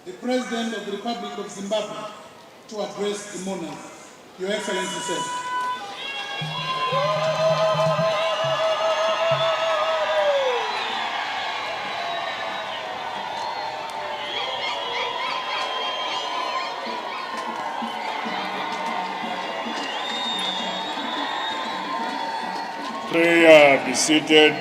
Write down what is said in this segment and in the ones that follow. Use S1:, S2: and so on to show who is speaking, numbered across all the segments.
S1: the President of the Republic of Zimbabwe to address the mourners. Your Excellency, sir.
S2: Prayer, be seated.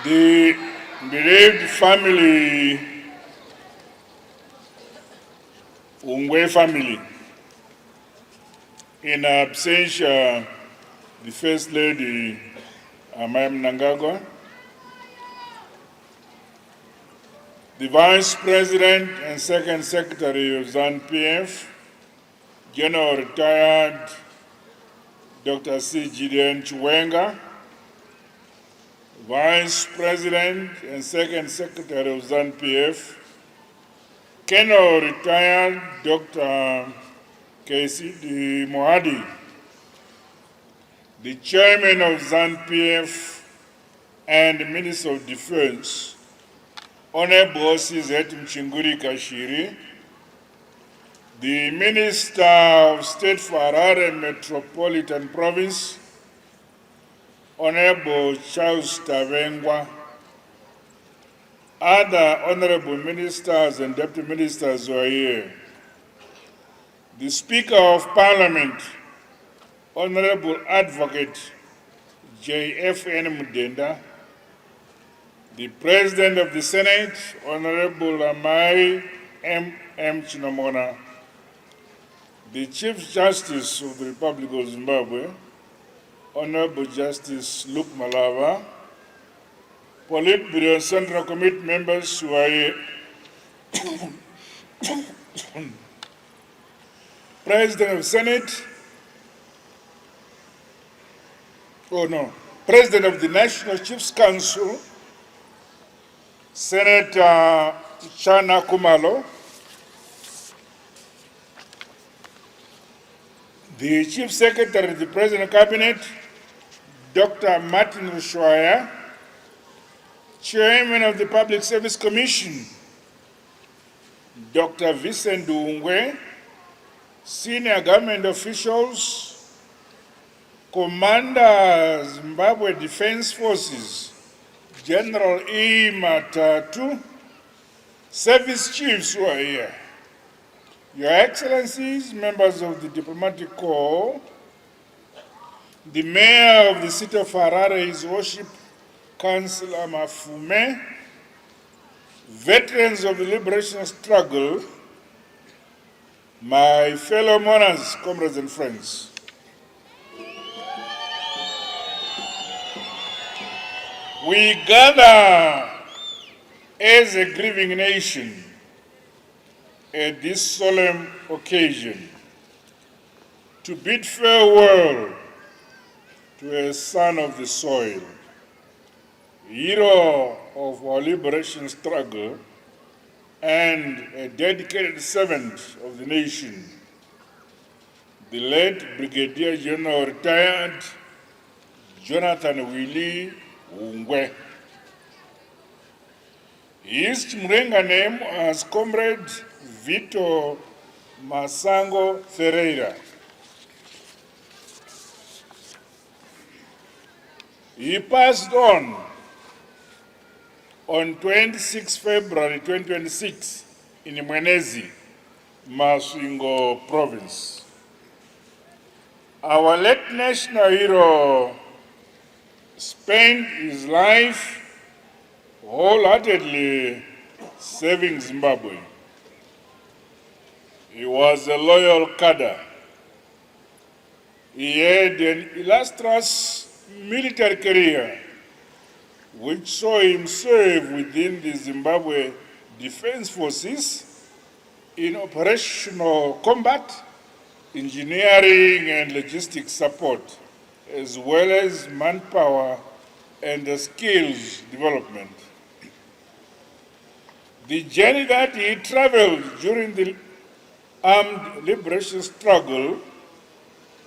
S2: The bereaved family, Hungwe family, in absentia, the First Lady, Mnangagwa, the Vice President and Second Secretary of ZANU-PF, General Retired Dr. C. Gideon Chiwenga, Vice President and Second Secretary of ZANU-PF, Colonel Retired Dr. KCD Mohadi, the Chairman of ZANU-PF and Minister of Defense, Honorable C.Z. Mchinguri Kashiri, the Minister of State for Harare Metropolitan Province, Honorable Charles Tavengwa, other honorable ministers and deputy ministers who are here, the Speaker of Parliament, Honorable Advocate J.F.N. Mudenda, the President of the Senate, Honorable Amai M.M. Chinomona, the Chief Justice of the Republic of Zimbabwe, Honorable Justice Luke Malava, Politburo Central Committee members who are here, President of Senate, President of the National Chiefs Council, Senator Chana Kumalo, the Chief Secretary of the President Cabinet, Dr. Martin Rushwaya, Chairman of the Public Service Commission, Dr. Vincent Hungwe, senior government officials, Commander Zimbabwe Defense Forces, General E. Matatu, service chiefs who are here, Your Excellencies, members of the Diplomatic Corps, the Mayor of the City of Harare, His Worship Councillor Mafume, veterans of the liberation struggle, my fellow mourners, comrades and friends. We gather as a grieving nation at this solemn occasion to bid farewell to a son of the soil, hero of our liberation struggle, and a dedicated servant of the nation, the late Brigadier General Retired Jonathan Willie Hungwe. His Chimurenga name was Comrade Vito Masango Ferreira. He passed on 26 February 2026 in Mwenezi, Masvingo Province. Our late national hero spent his life wholeheartedly serving Zimbabwe. He was a loyal cadre. He had an illustrious military career which saw him serve within the Zimbabwe Defense Forces in operational combat, engineering and logistics support, as well as manpower and skills development. The journey that he traveled during the armed liberation struggle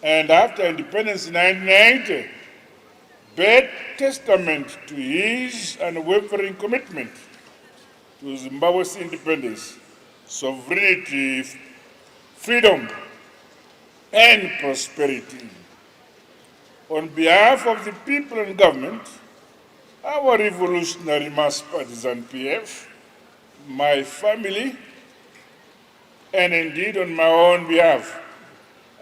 S2: and after independence in 1990 bear testament to his unwavering commitment to Zimbabwe's independence, sovereignty, freedom, and prosperity. On behalf of the people and government, our revolutionary mass partisan PF, my family, and indeed on my own behalf,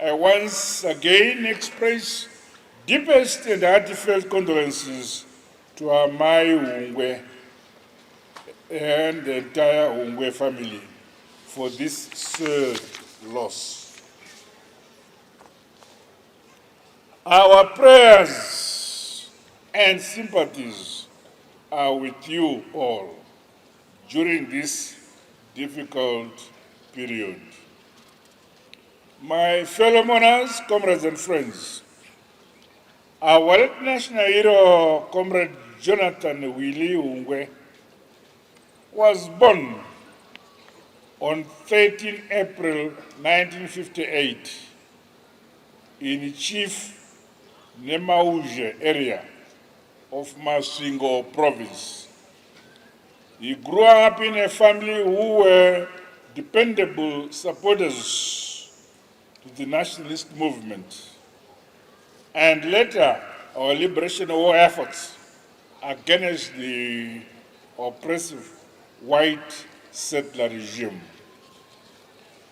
S2: I once again express deepest and heartfelt condolences to our Hungwe and the entire Hungwe family for this sad loss. Our prayers and sympathies are with you all during this difficult period. My fellow mourners, comrades and friends, our late national hero, Comrade Jonathan Willie Hungwe, was born on 13 April 1958 in Chief Nemauje area of Masvingo province. He grew up in a family who were dependable supporters to the nationalist movement and later our liberation war efforts against the oppressive white settler regime.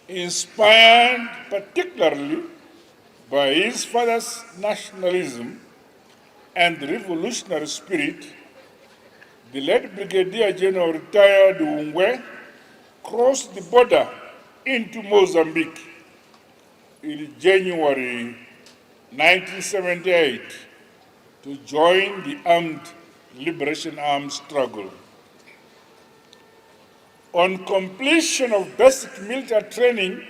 S2: Inspired particularly by his father's nationalism and revolutionary spirit, the late Brigadier General retired Hungwe crossed the border into Mozambique in January 1978 to join the armed liberation armed struggle. On completion of basic military training,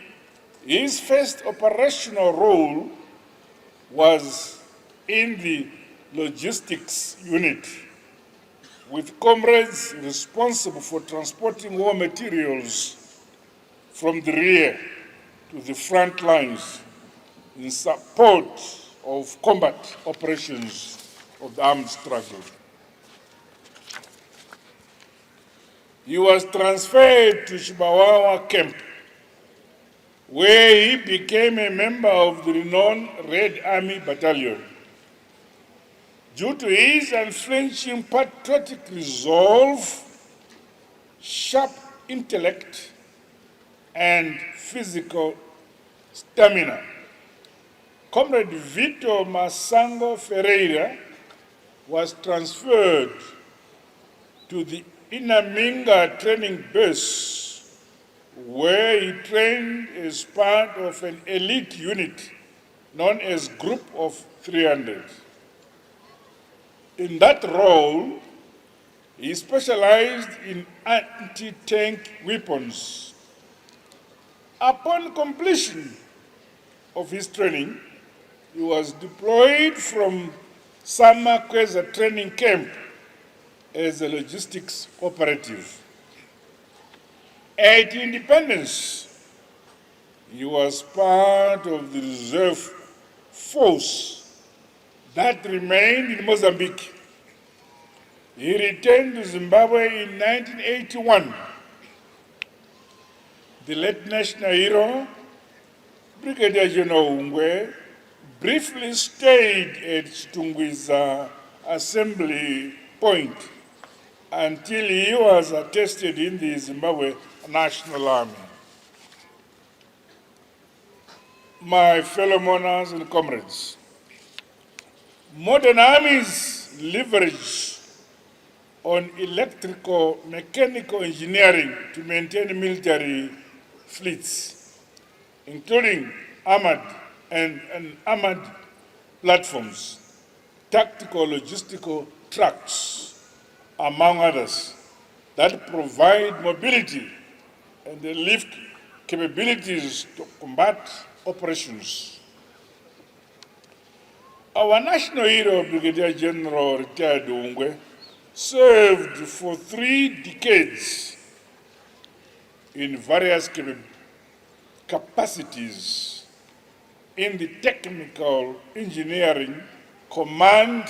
S2: his first operational role was in the logistics unit, with comrades responsible for transporting war materials from the rear to the front lines in support of combat operations of the armed struggle. He was transferred to Shibawawa camp, where he became a member of the renowned Red Army Battalion. Due to his unflinching patriotic resolve, sharp intellect, and physical stamina, Comrade Vito Masango Ferreira was transferred to the Inaminga training base, where he trained as part of an elite unit known as Group of 300. In that role, he specialized in anti-tank weapons. Upon completion of his training, he was deployed from Samakweza training camp as a logistics operative. At independence, he was part of the reserve force that remained in Mozambique. He returned to Zimbabwe in 1981. The late national hero, Brigadier General Hungwe, briefly stayed at Chitungwiza assembly point until he was attested in the Zimbabwe National Army. My fellow mourners and comrades, modern armies leverage on electrical mechanical engineering to maintain military fleets, including armored and unarmored platforms, tactical logistical trucks, among others, that provide mobility and lift capabilities. capabilities to combat operations. Our national hero, Brigadier General retired Hungwe, served for 3 decades in various capacities in the technical, engineering, command,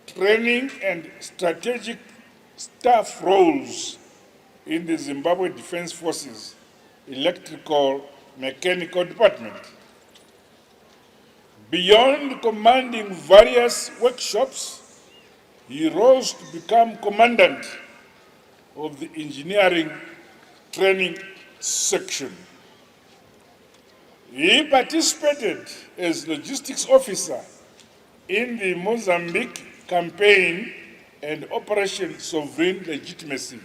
S2: training, and strategic staff roles in the Zimbabwe Defense Forces Electrical Mechanical Department. Beyond commanding various workshops, he rose to become commandant of the engineering training section. He participated as logistics officer in the Mozambique campaign and Operation Sovereign Legitimacy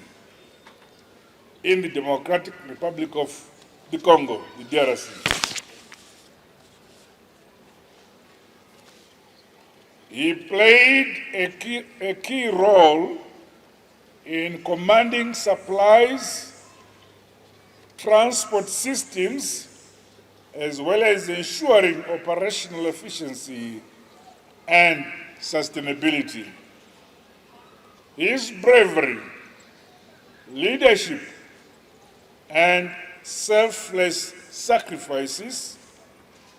S2: in the Democratic Republic of the Congo, the DRC. He played a key role in commanding supplies, transport systems, as well as ensuring operational efficiency and sustainability. His bravery, leadership, and selfless sacrifices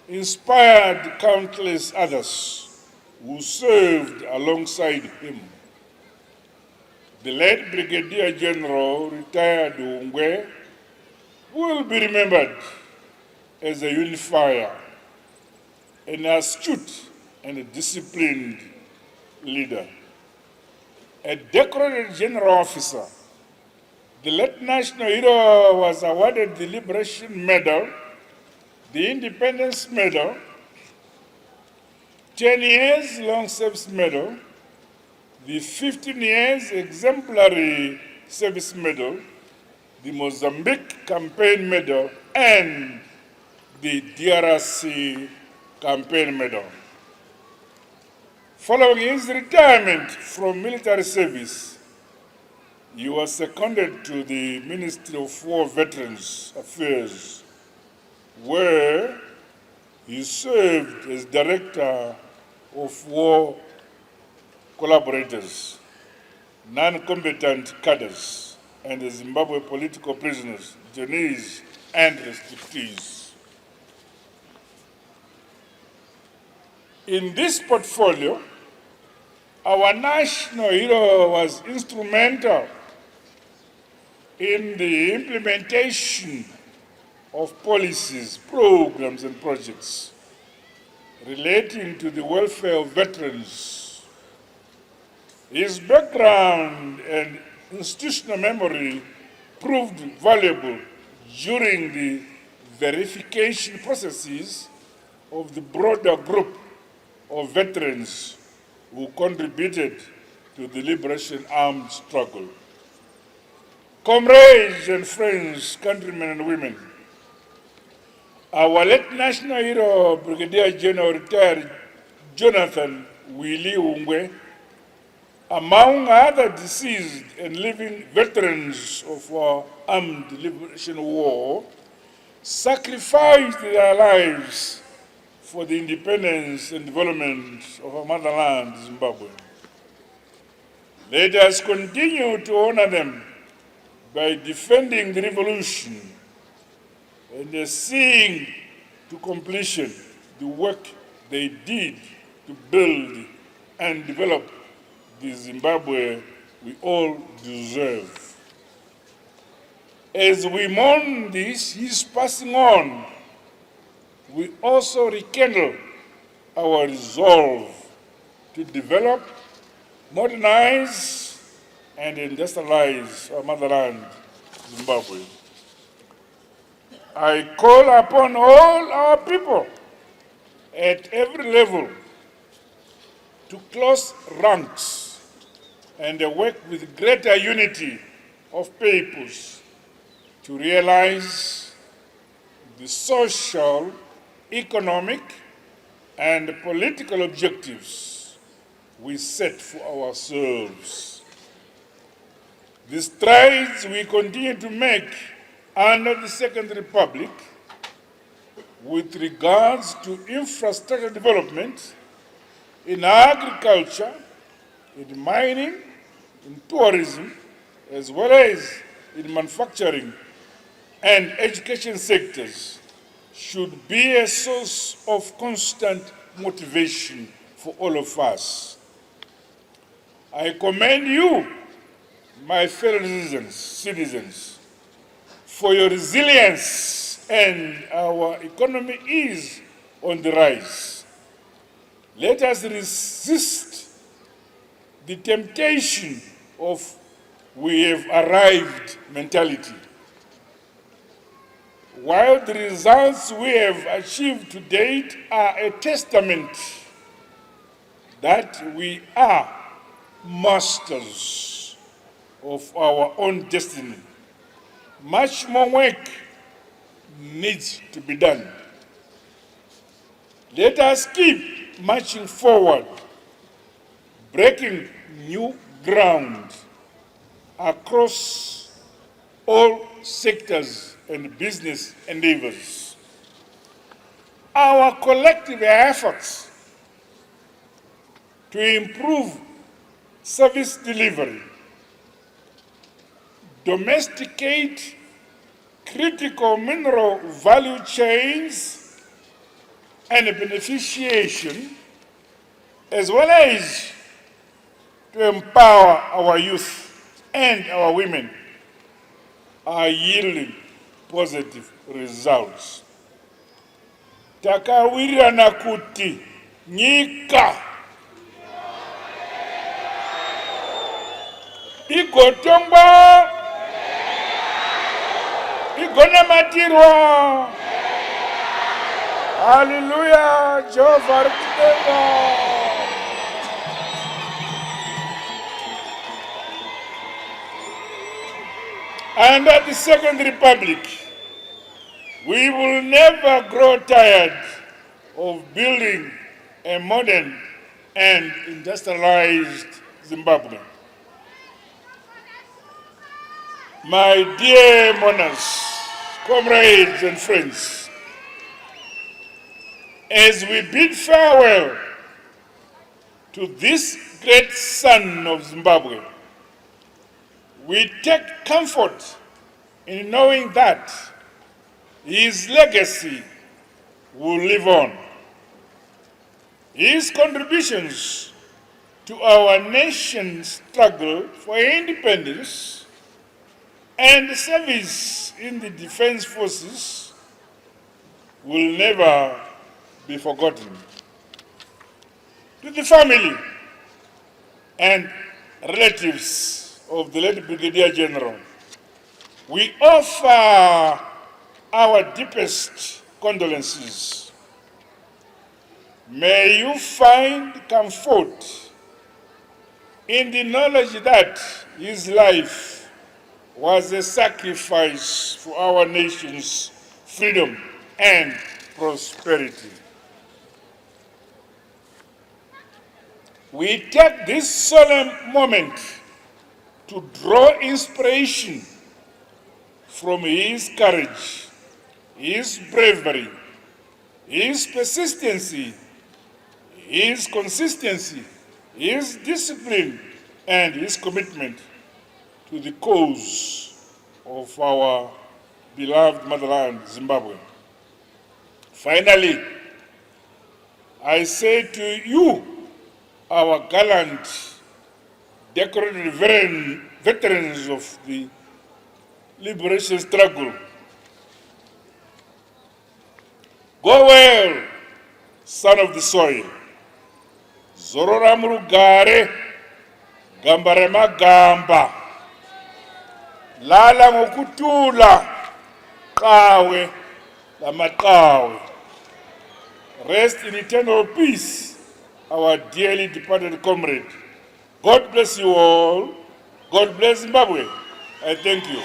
S2: inspired countless others who served alongside him. The late Brigadier General retired Hungwe will be remembered as a unifier, an astute and a disciplined leader. A decorated general officer, the late national hero was awarded the Liberation Medal, the Independence Medal, 10 years Long Service Medal, the 15 years Exemplary Service Medal, the Mozambique Campaign Medal, and the DRC Campaign Medal. Following his retirement from military service, he was seconded to the Ministry of War Veterans Affairs, where he served as Director of War Collaborators, non-combatant cadres, and the Zimbabwe political prisoners, detainees, and restrictees. In this portfolio, our national hero was instrumental in the implementation of policies, programs, and projects relating to the welfare of veterans. His background and institutional memory proved valuable during the verification processes of the broader group of veterans who contributed to the liberation armed struggle. Comrades and friends, countrymen and women, our late national hero, Brigadier General retired Jonathan Willie Hungwe, among other deceased and living veterans of our armed liberation war, sacrificed their lives for the independence and development of our motherland, Zimbabwe. Let us continue to honor them by defending the revolution and seeing to completion the work they did to build and develop the Zimbabwe we all deserve. As we mourn his passing on, we also rekindle our resolve to develop, modernize, and industrialize our motherland, Zimbabwe. I call upon all our people at every level to close ranks and work with greater unity of purpose to realize the social, economic, and political objectives we set for ourselves. The strides we continue to make under the Second Republic with regards to infrastructure development in agriculture, in mining, in tourism, as well as in manufacturing and education sectors should be a source of constant motivation for all of us. I commend you, my fellow citizens, for your resilience, and our economy is on the rise. Let us resist the temptation of "we have arrived" mentality. While the results we have achieved to date are a testament that we are masters of our own destiny, much more work needs to be done. Let us keep marching forward, breaking new ground across all sectors and business endeavors. Our collective efforts to improve service delivery, domesticate critical mineral value chains and beneficiation, as well as to empower our youth and our women, are yielding positive results. Takawirirana kuti nyika igotongwa, igonamatirwa. Hallelujah, Jehovah Redeemer. Under the Second Republic, we will never grow tired of building a modern and industrialized Zimbabwe. My dear monarchs, comrades and friends, as we bid farewell to this great son of Zimbabwe, we take comfort in knowing that his legacy will live on. His contributions to our nation's struggle for independence and service in the defense forces will never be forgotten. To the family and relatives of the late Brigadier General, we offer our deepest condolences. May you find comfort in the knowledge that his life was a sacrifice for our nation's freedom and prosperity. We take this solemn moment to draw inspiration from his courage, his bravery, his persistency, his consistency, his discipline, and his commitment to the cause of our beloved motherland, Zimbabwe. Finally, I say to you, our gallant, decorated veterans of the liberation struggle, go well, son of the soil. Zorora murugare, gambare magamba. Lala ngokutula, kawe, lamakawe. Rest in eternal peace, our dearly departed comrade. God bless you all. God bless Zimbabwe. I thank you.